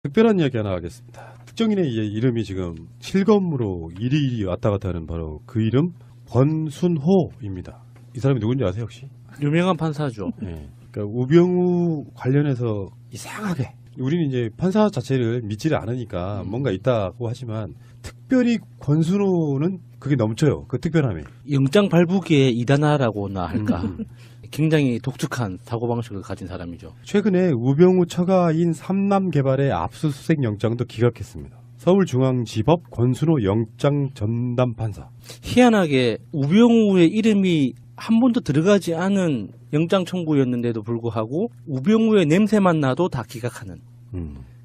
특별한 이야기 하나 하겠습니다. 특정인의 이름이 지금 실검으로 이리 왔다 갔다 하는 바로 그 이름 권순호입니다. 이 사람이 누군지 아세요 혹시? 유명한 판사죠. 네. 그러니까 우병우 관련해서 이상하게 우리는 이제 판사 자체를 믿지를 않으니까 뭔가 있다고 하지만 특별히 권순호는 그게 넘쳐요. 그 특별함이. 영장 발부기에 이단하라고나 할까. 굉장히 독특한 사고방식을 가진 사람이죠. 최근에 우병우 처가인 삼남개발의 압수수색 영장도 기각했습니다. 서울중앙지법 권순호 영장 전담 판사. 희한하게 우병우의 이름이 한 번도 들어가지 않은 영장 청구였는데도 불구하고 우병우의 냄새만 나도 다 기각하는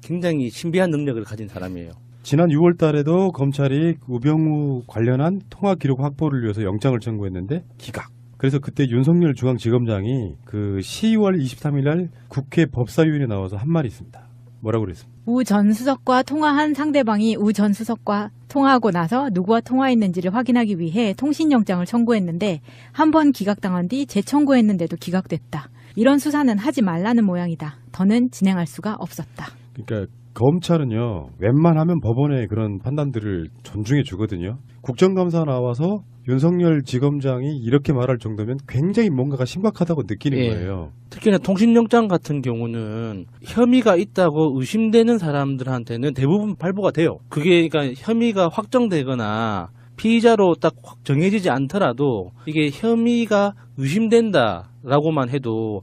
굉장히 신비한 능력을 가진 사람이에요. 지난 6월 달에도 검찰이 우병우 관련한 통화 기록 확보를 위해서 영장을 청구했는데 기각. 그래서 그때 윤석열 중앙지검장이 그 10월 23일 날 국회 법사위원회에 나와서 한 말이 있습니다. 뭐라고 그랬습니까? 우 전 수석과 통화한 상대방이 우 전 수석과 통화하고 나서 누구와 통화했는지를 확인하기 위해 통신영장을 청구했는데 한 번 기각당한 뒤 재청구했는데도 기각됐다. 이런 수사는 하지 말라는 모양이다. 더는 진행할 수가 없었다. 그러니까 검찰은요. 웬만하면 법원의 그런 판단들을 존중해 주거든요. 국정감사 나와서 윤석열 지검장이 이렇게 말할 정도면 굉장히 뭔가가 심각하다고 느끼는 거예요. 특히나 통신영장 같은 경우는 혐의가 있다고 의심되는 사람들한테는 대부분 발부가 돼요. 그게 그러니까 혐의가 확정되거나 피의자로 딱 정해지지 않더라도 이게 혐의가 의심된다라고만 해도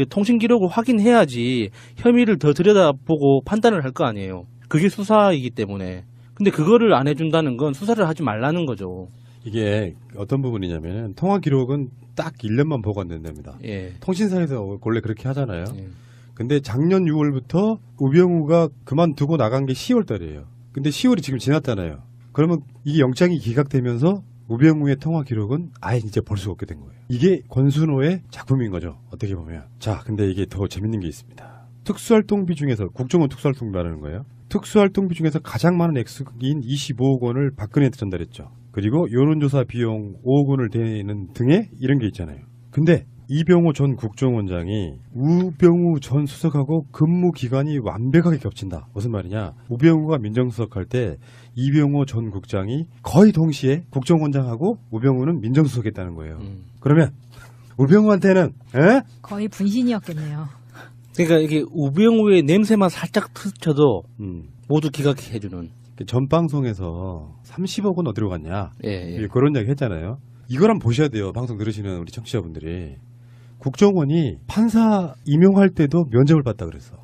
통신 기록을 확인해야지 혐의를 더 들여다보고 판단을 할 거 아니에요. 그게 수사이기 때문에. 근데 그거를 안 해준다는 건 수사를 하지 말라는 거죠. 이게 어떤 부분이냐면 통화 기록은 딱 1년만 보관된답니다. 예. 통신사에서 원래 그렇게 하잖아요. 예. 근데 작년 6월부터 우병우가 그만두고 나간 게 10월 달이에요. 근데 10월이 지금 지났잖아요. 그러면 이게 영장이 기각되면서 우병우의 통화 기록은 아예 이제 볼 수가 없게 된 거예요. 이게 권순호의 작품인 거죠. 어떻게 보면. 자, 근데 이게 더 재밌는 게 있습니다. 특수활동비 중에서 국정원 특수활동비 말하는 거예요. 특수활동비 중에서 가장 많은 액수인 25억 원을 박근혜한테 전달했죠. 그리고 여론조사 비용 5억 원을 대는 등의 이런 게 있잖아요. 근데 이병호 전 국정원장이 우병우 전 수석하고 근무 기간이 완벽하게 겹친다. 무슨 말이냐? 우병우가 민정수석 할 때 이병호 전 국장이 거의 동시에 국정원장하고 우병우는 민정수석 했다는 거예요. 그러면 우병우한테는 거의 분신이었겠네요. 그러니까 이게 우병우의 냄새만 살짝 스쳐도 모두 기각해주는. 전 방송에서 30억 원 어디로 갔냐? 예. 그런 이야기 했잖아요. 이걸 한번 보셔야 돼요. 방송 들으시는 우리 청취자분들이. 국정원이 판사 임용할 때도 면접을 봤다 그랬어.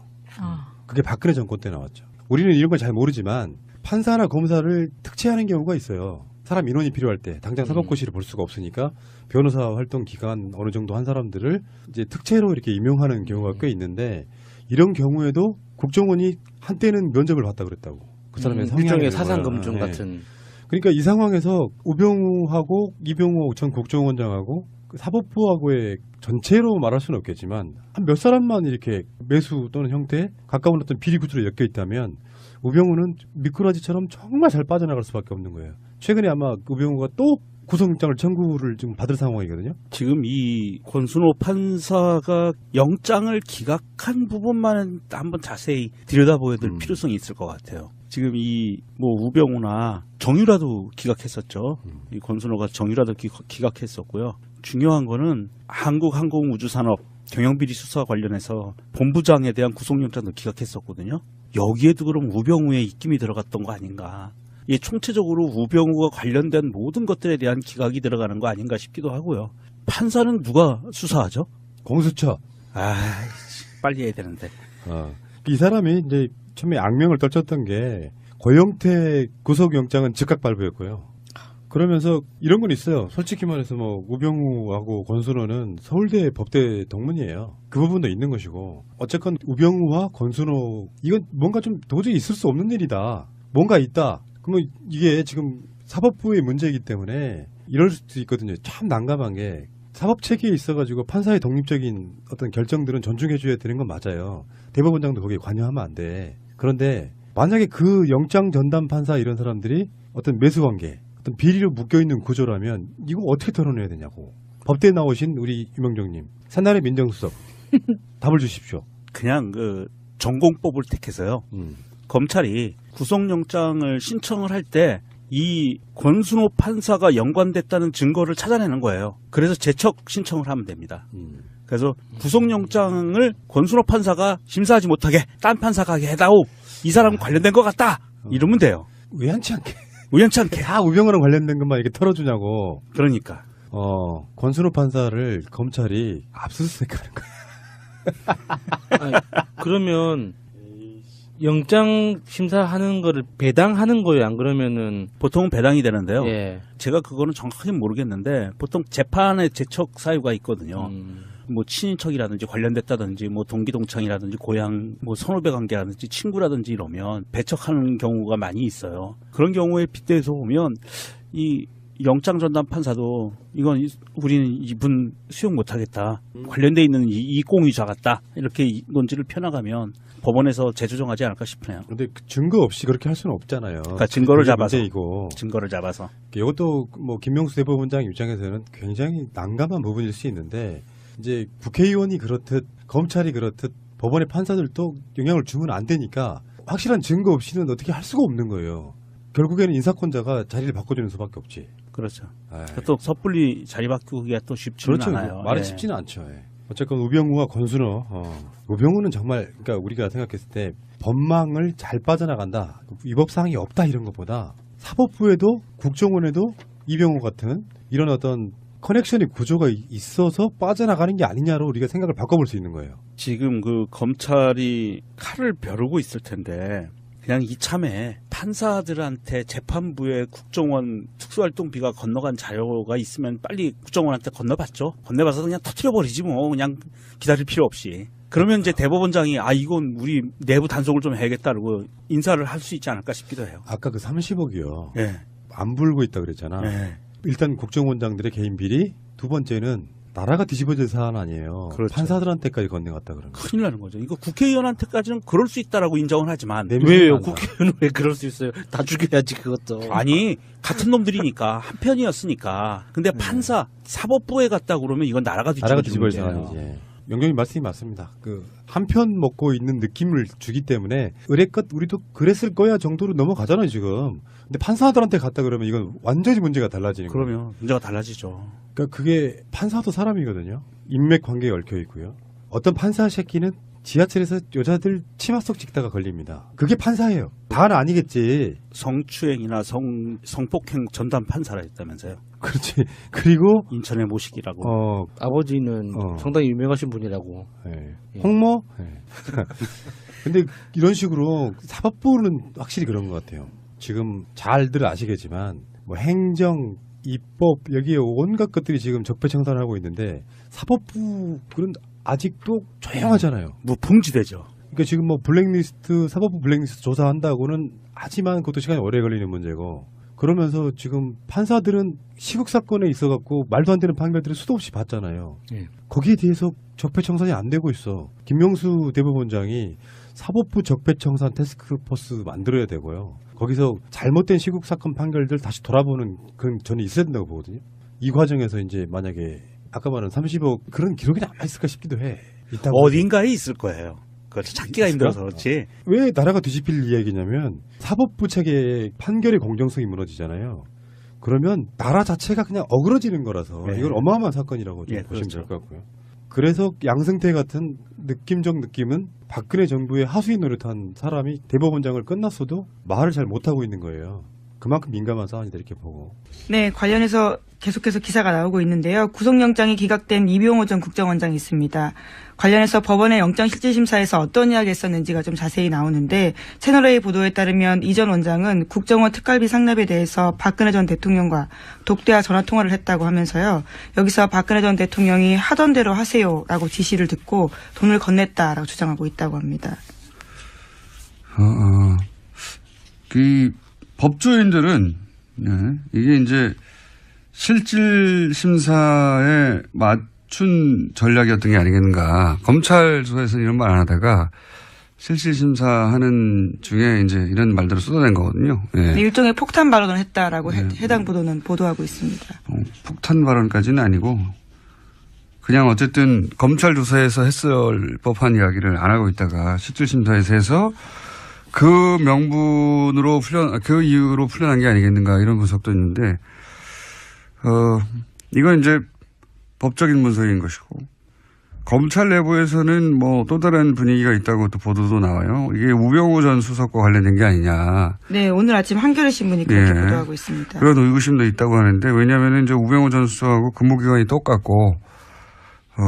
그게 박근혜 정권 때 나왔죠. 우리는 이런 걸 잘 모르지만 판사나 검사를 특채하는 경우가 있어요. 사람 인원이 필요할 때 당장 사법고시를 볼 수가 없으니까 변호사 활동 기간 어느 정도 한 사람들을 이제 특채로 이렇게 임용하는 경우가 꽤 있는데 이런 경우에도 국정원이 한때는 면접을 봤다 그랬다고. 그 사람의 일종의 사상 검증 같은. 그러니까 이 상황에서 우병우하고 이병호 전 국정원장하고 사법부하고의 전체로 말할 수는 없겠지만 한 몇 사람만 이렇게 매수 또는 형태에 가까운 어떤 비리 구조로 엮여 있다면 우병우는 미꾸라지처럼 정말 잘 빠져나갈 수밖에 없는 거예요. 최근에 아마 우병우가 또 구속영장을 청구를 지금 받을 상황이거든요. 지금 이 권순호 판사가 영장을 기각한 부분만은 한번 자세히 들여다보아야 될 필요성이 있을 것 같아요. 지금 이 뭐 우병우나 정유라도 기각했었죠. 이 권순호가 정유라도 기각했었고요. 중요한 거는 한국항공우주산업 경영비리 수사 관련해서 본부장에 대한 구속영장도 기각했었거든요. 여기에도 그럼 우병우의 입김이 들어갔던 거 아닌가. 이 총체적으로 우병우가 관련된 모든 것들에 대한 기각이 들어가는 거 아닌가 싶기도 하고요. 판사는 누가 수사하죠? 공수처. 빨리 해야 되는데. 이 사람이 이제 처음에 악명을 떨쳤던 게 고영태 구속영장은 즉각 발부였고요. 그러면서 이런 건 있어요. 솔직히 말해서 뭐 우병우하고 권순호는 서울대 법대 동문이에요. 그 부분도 있는 것이고 어쨌건 우병우와 권순호 이건 뭔가 좀 도저히 있을 수 없는 일이다. 뭔가 있다. 그러면 이게 지금 사법부의 문제이기 때문에 이럴 수도 있거든요. 참 난감한 게 사법체계에 있어가지고 판사의 독립적인 어떤 결정들은 존중해줘야 되는 건 맞아요. 대법원장도 거기에 관여하면 안 돼. 그런데 만약에 그 영장 전담 판사 이런 사람들이 어떤 매수관계 어떤 비리로 묶여있는 구조라면 이거 어떻게 털어내야 되냐고. 법대에 나오신 우리 유명정님 새날의 민정수석 답을 주십시오. 그냥 그 전공법을 택해서요. 검찰이 구속영장을 신청을 할 때 이 권순호 판사가 연관됐다는 증거를 찾아내는 거예요. 그래서 재척 신청을 하면 됩니다. 그래서 구속영장을 권순호 판사가 심사하지 못하게 딴 판사가 하게 해다오. 이 사람은 관련된 것 같다. 이러면 돼요. 우연치 않게 우연치 않게. 다 우병우랑 관련된 것만 이렇게 털어주냐고. 그러니까. 권순호 판사를 검찰이 압수수색하는 거야. 아니, 그러면 영장 심사하는 거를 배당하는 거예요? 안 그러면은 보통은 배당이 되는데요. 예. 제가 그거는 정확하게 모르겠는데 보통 재판에 재척 사유가 있거든요. 뭐 친인척이라든지 관련됐다든지 뭐 동기동창이라든지 고향 뭐 선후배 관계라든지 친구라든지 이러면 배척하는 경우가 많이 있어요. 그런 경우에 빗대서 보면 이 영장 전담 판사도 이건 우리는 이분 수용 못하겠다. 관련돼 있는 이 공유자 같다. 이렇게 논지를 펴나가면 법원에서 재조정하지 않을까 싶네요. 근데 그 증거 없이 그렇게 할 수는 없잖아요. 그러니까 증거를 그게 잡아서. 문제이고. 증거를 잡아서. 이것도 뭐 김명수 대법원장 입장에서는 굉장히 난감한 부분일 수 있는데 이제 국회의원이 그렇듯 검찰이 그렇듯 법원의 판사들도 영향을 주면 안 되니까 확실한 증거 없이는 어떻게 할 수가 없는 거예요. 결국에는 인사권자가 자리를 바꿔주는 수밖에 없지. 그렇죠. 에이. 또 섣불리 자리 바꾸기가 또 쉽지는 그렇죠. 않아요. 말이 예. 쉽지는 않죠. 예. 어쨌건 우병우와 권순호. 우병우는 정말 그러니까 우리가 생각했을 때 법망을 잘 빠져나간다. 위법 사항이 없다 이런 것보다 사법부에도 국정원에도 이병우 같은 이런 어떤 커넥션의 구조가 있어서 빠져나가는 게 아니냐로 우리가 생각을 바꿔볼 수 있는 거예요. 지금 그 검찰이 칼을 벼르고 있을 텐데 그냥 이참에 판사들한테 재판부에 국정원 특수활동비가 건너간 자료가 있으면 빨리 국정원한테 건너봤죠. 건네봐서 그냥 터트려버리지 뭐. 그냥 기다릴 필요 없이. 그러면 이제 대법원장이 이건 우리 내부 단속을 좀 해야겠다고 인사를 할 수 있지 않을까 싶기도 해요. 아까 그 30억이요. 예. 안 불고 있다 그랬잖아. 예. 일단 국정원장들의 개인 비리, 두 번째는 나라가 뒤집어질 사안 아니에요. 그렇죠. 판사들한테까지 건네갔다 그러는 거예요. 큰일 나는 거죠. 이거 국회의원한테까지는 그럴 수 있다라고 인정을 하지만 왜요? 국회의원은 왜 그럴 수 있어요? 다 죽여야지 그것도. 아니 같은 놈들이니까 한 편이었으니까. 근데 판사 사법부에 갔다 그러면 이건 나라가 나라가 뒤집어지는 뒤집어질 거예요. 사안이지. 명경님 말씀이 맞습니다. 그 한편 먹고 있는 느낌을 주기 때문에 의뢰껏 우리도 그랬을 거야 정도로 넘어가잖아요 지금. 근데 판사들한테 갔다 그러면 이건 완전히 문제가 달라지는 거예요. 그러면 문제가 달라지죠. 그러니까 그게 판사도 사람이거든요. 인맥 관계에 얽혀 있고요. 어떤 판사 새끼는 지하철에서 여자들 치마 속 찍다가 걸립니다. 그게 판사예요. 다는 아니겠지. 성추행이나 성폭행 전담 판사라 했다면서요. 그렇지. 그리고 인천의 모식이라고. 아버지는 상당히 유명하신 분이라고. 예. 홍모. 예. 근데 이런 식으로 사법부는 확실히 그런 것 같아요. 지금 잘들 아시겠지만 뭐 행정, 입법 여기에 온갖 것들이 지금 적폐청산을 하고 있는데 사법부는 아직도 조용하잖아요. 무풍지대죠. 그러니까 지금 뭐 블랙리스트 사법부 블랙리스트 조사한다고는 하지만 그것도 시간이 오래 걸리는 문제고 그러면서 지금 판사들은 시국 사건에 있어갖고 말도 안 되는 판결들을 수도 없이 봤잖아요. 예. 거기에 대해서 적폐청산이 안 되고 있어. 김명수 대법원장이 사법부 적폐청산 태스크포스 만들어야 되고요. 거기서 잘못된 시국 사건 판결들 다시 돌아보는 그런 저는 있어야 된다고 보거든요. 이 과정에서 이제 만약에 아까 말한 30억 그런 기록이 남아있을까 싶기도 해. 어딘가에 있을 거예요. 그걸 찾기가 있을까? 힘들어서 그렇지. 왜 나라가 뒤집힐 이야기냐면 사법부 체계의 판결의 공정성이 무너지잖아요. 그러면 나라 자체가 그냥 어그러지는 거라서 네. 이건 어마어마한 사건이라고 좀 예, 보시면 그렇죠. 될 것 같고요. 그래서 양승태 같은 느낌적 느낌은 박근혜 정부의 하수인 노릇한 사람이 대법원장을 끝났어도 말을 잘 못하고 있는 거예요. 그만큼 민감한 사안이다 이렇게 보고. 네, 관련해서 계속해서 기사가 나오고 있는데요. 구속영장이 기각된 이병호 전 국정원장이 있습니다. 관련해서 법원의 영장실질심사에서 어떤 이야기를 했었는지가 좀 자세히 나오는데 채널A 보도에 따르면 이 전 원장은 국정원 특갈비 상납에 대해서 박근혜 전 대통령과 독대와 전화통화를 했다고 하면서요. 여기서 박근혜 전 대통령이 하던 대로 하세요라고 지시를 듣고 돈을 건넸다라고 주장하고 있다고 합니다. 그 법조인들은 이게 이제 실질 심사에 맞춘 전략이었던 게 아니겠는가. 검찰 조사에서는 이런 말 안 하다가 실질 심사하는 중에 이제 이런 말들을 쏟아낸 거거든요. 예. 일종의 폭탄 발언을 했다라고 해당 보도는 보도하고 있습니다. 폭탄 발언까지는 아니고 그냥 어쨌든 검찰 조사에서 했을 법한 이야기를 안 하고 있다가 실질 심사에서 해서 그 명분으로 그 이유로 풀려난 게 아니겠는가 이런 분석도 있는데, 이건 이제 법적인 분석인 것이고, 검찰 내부에서는 뭐 또 다른 분위기가 있다고 또 보도도 나와요. 이게 우병우 전 수석과 관련된 게 아니냐. 네, 오늘 아침 한겨레 신문이 그렇게 보도하고 있습니다. 그런 의구심도 있다고 하는데, 왜냐하면 이제 우병우 전 수석하고 근무기간이 똑같고,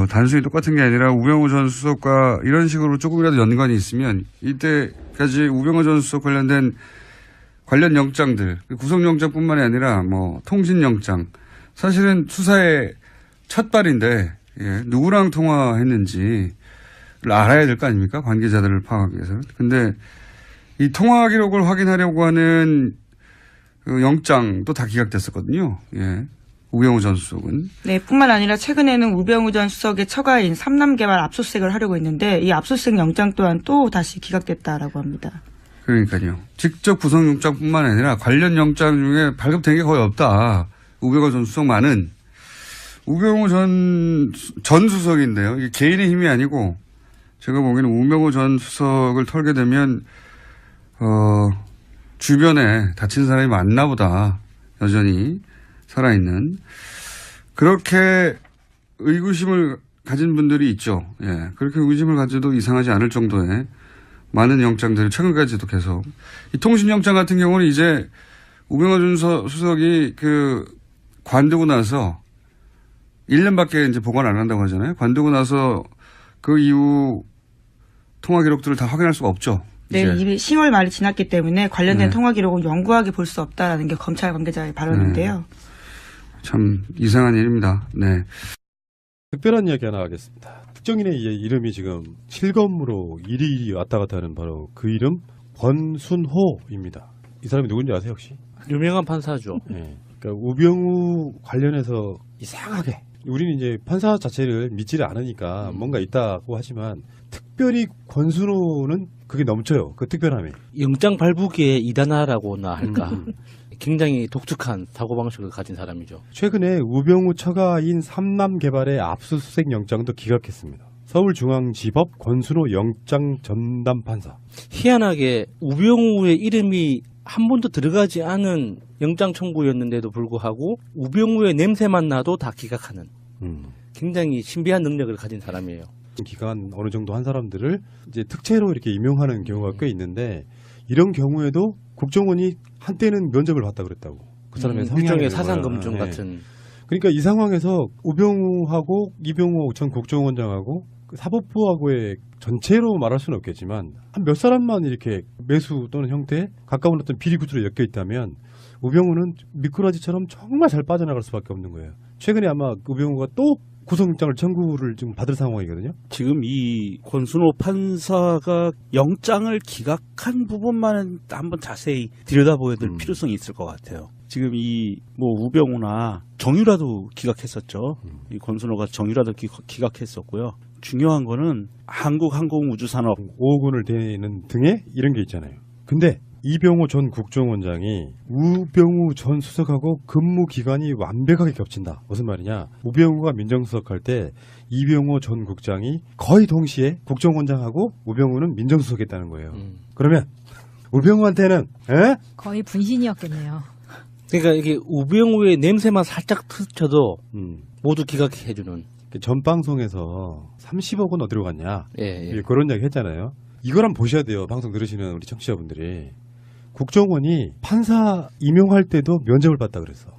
단순히 똑같은 게 아니라 우병우 전 수석과 이런 식으로 조금이라도 연관이 있으면 이때까지 우병우 전 수석 관련된 관련 영장들, 구속영장뿐만이 아니라 뭐 통신영장, 사실은 수사의 첫 발인데, 예, 누구랑 통화했는지를 알아야 될 거 아닙니까? 관계자들을 파악하기 위해서. 근데 이 통화 기록을 확인하려고 하는 그 영장도 다 기각됐었거든요. 예. 우병우 전 수석은. 네, 뿐만 아니라 최근에는 우병우 전 수석의 처가인 삼남개발 압수수색을 하려고 했는데 이 압수수색 영장 또한 또 다시 기각됐다라고 합니다. 그러니까요. 직접 구속영장뿐만 아니라 관련 영장 중에 발급된 게 거의 없다. 우병우 전 수석만은. 우병우 전 수석인데요. 이게 개인의 힘이 아니고 제가 보기에는 우병우 전 수석을 털게 되면 주변에 다친 사람이 많나 보다. 여전히 살아있는. 그렇게 의구심을 가진 분들이 있죠. 예. 그렇게 의구심을 가져도 이상하지 않을 정도의 많은 영장들이 최근까지도 계속. 이 통신영장 같은 경우는 이제 우병우 전 수석이 관두고 나서 1년밖에 이제 보관 안 한다고 하잖아요. 관두고 나서 그 이후 통화 기록들을 다 확인할 수가 없죠. 네, 이제. 이미 10월 말이 지났기 때문에 관련된 네. 통화 기록은 영구하게 볼 수 없다라는 게 검찰 관계자의 발언인데요. 참 이상한 일입니다. 네. 특별한 이야기 하나 하겠습니다. 특정인의 이름이 지금 실검으로 일일이 왔다 갔다 하는 바로 그 이름 권순호입니다. 이 사람이 누군지 아세요 혹시? 유명한 판사죠. 네. 그러니까 우병우 관련해서 이상하게 우리는 이제 판사 자체를 믿지를 않으니까 뭔가 있다고 하지만 특별히 권순호는 그게 넘쳐요. 그 특별함이. 영장 발부기에 이단하라고나 할까. 굉장히 독특한 사고방식을 가진 사람이죠. 최근에 우병우 처가인 삼남개발의 압수수색 영장도 기각했습니다. 서울중앙지법 권순호 영장 전담 판사. 희한하게 우병우의 이름이 한 번도 들어가지 않은 영장 청구였는데도 불구하고 우병우의 냄새만 나도 다 기각하는 굉장히 신비한 능력을 가진 사람이에요. 기간 어느 정도 한 사람들을 이제 특채로 이렇게 임용하는 경우가 꽤 있는데 이런 경우에도 국정원이 한때는 면접을 봤다 그랬다고. 그 사람의 성향을 일종의 보거나. 사상검증 네. 같은. 그러니까 이 상황에서 우병우하고 이병우 전 국정원장하고 사법부하고의 전체로 말할 수는 없겠지만 한 몇 사람만 이렇게 매수 또는 형태에 가까운 어떤 비리 구조로 엮여 있다면 우병우는 미꾸라지처럼 정말 잘 빠져나갈 수밖에 없는 거예요. 최근에 아마 우병우가 또 구속영장을 청구를 지금 받을 상황이거든요. 지금 이 권순호 판사가 영장을 기각한 부분만은 한번 자세히 들여다보아야 될 필요성이 있을 것 같아요. 지금 이 뭐 우병우나 정유라도 기각했었죠. 이 권순호가 정유라도 기각했었고요. 중요한 거는 한국항공우주산업 5억 원을 대는 등의 이런 게 있잖아요. 근데 이병호 전 국정원장이 우병우 전 수석하고 근무 기간이 완벽하게 겹친다. 무슨 말이냐? 우병우가 민정수석할 때 이병호 전 국장이 거의 동시에 국정원장하고 우병우는 민정수석했다는 거예요. 그러면 우병우한테는 거의 분신이었겠네요. 그러니까 이게 우병우의 냄새만 살짝 스쳐도 모두 기각해주는. 전 방송에서 30억 원 어디로 갔냐? 예. 그런 이야기 했잖아요. 이걸 한번 보셔야 돼요. 방송 들으시는 우리 청취자분들이. 국정원이 판사 임용할 때도 면접을 봤다 그랬어.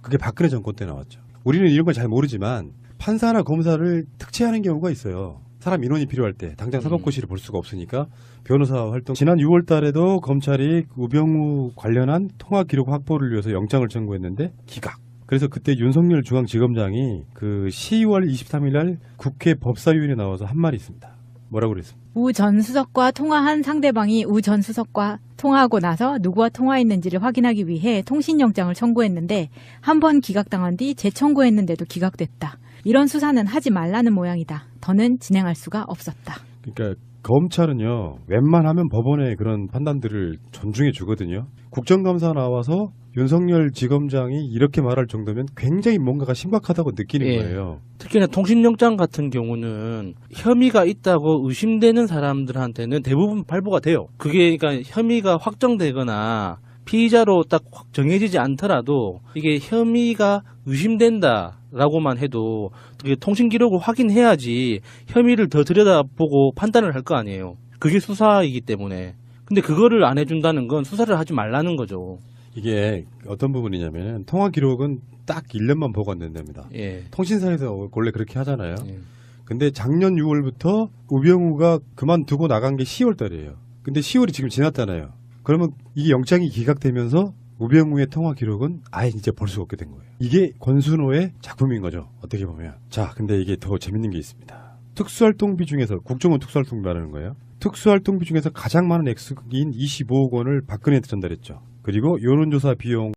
그게 박근혜 정권 때 나왔죠. 우리는 이런 걸 잘 모르지만 판사나 검사를 특채하는 경우가 있어요. 사람 인원이 필요할 때 당장 사법고시를 볼 수가 없으니까 변호사 활동. 지난 6월 달에도 검찰이 우병우 관련한 통화 기록 확보를 위해서 영장을 청구했는데 기각. 그래서 그때 윤석열 중앙지검장이 그 10월 23일 날 국회 법사위원회에 나와서 한 말이 있습니다. 뭐라고 그랬습니까? 우 전 수석과 통화한 상대방이 우 전 수석과 통화하고 나서 누구와 통화했는지를 확인하기 위해 통신영장을 청구했는데 한 번 기각당한 뒤 재청구했는데도 기각됐다. 이런 수사는 하지 말라는 모양이다. 더는 진행할 수가 없었다. 그러니까 검찰은요, 웬만하면 법원의 그런 판단들을 존중해 주거든요. 국정감사 나와서 윤석열 지검장이 이렇게 말할 정도면 굉장히 뭔가가 심각하다고 느끼는 예. 거예요. 특히나 통신영장 같은 경우는 혐의가 있다고 의심되는 사람들한테는 대부분 발부가 돼요. 그게 그러니까 혐의가 확정되거나 피의자로 딱 정해지지 않더라도 이게 혐의가 의심된다라고만 해도 그게 통신 기록을 확인해야지 혐의를 더 들여다보고 판단을 할 거 아니에요. 그게 수사이기 때문에. 근데 그거를 안 해준다는 건 수사를 하지 말라는 거죠. 이게 어떤 부분이냐면 통화 기록은 딱 1년만 보관된답니다. 예. 통신사에서 원래 그렇게 하잖아요. 예. 근데 작년 6월부터 우병우가 그만두고 나간 게 10월 달이에요. 근데 10월이 지금 지났잖아요. 그러면 이게 영장이 기각되면서 우병우의 통화 기록은 아예 이제 볼 수 없게 된 거예요. 이게 권순호의 작품인 거죠. 어떻게 보면. 자, 근데 이게 더 재밌는 게 있습니다. 특수활동비 중에서 국정원 특수활동비 말하는 거예요. 특수활동비 중에서 가장 많은 액수인 25억 원을 박근혜한테 전달했죠. 그리고 여론조사 비용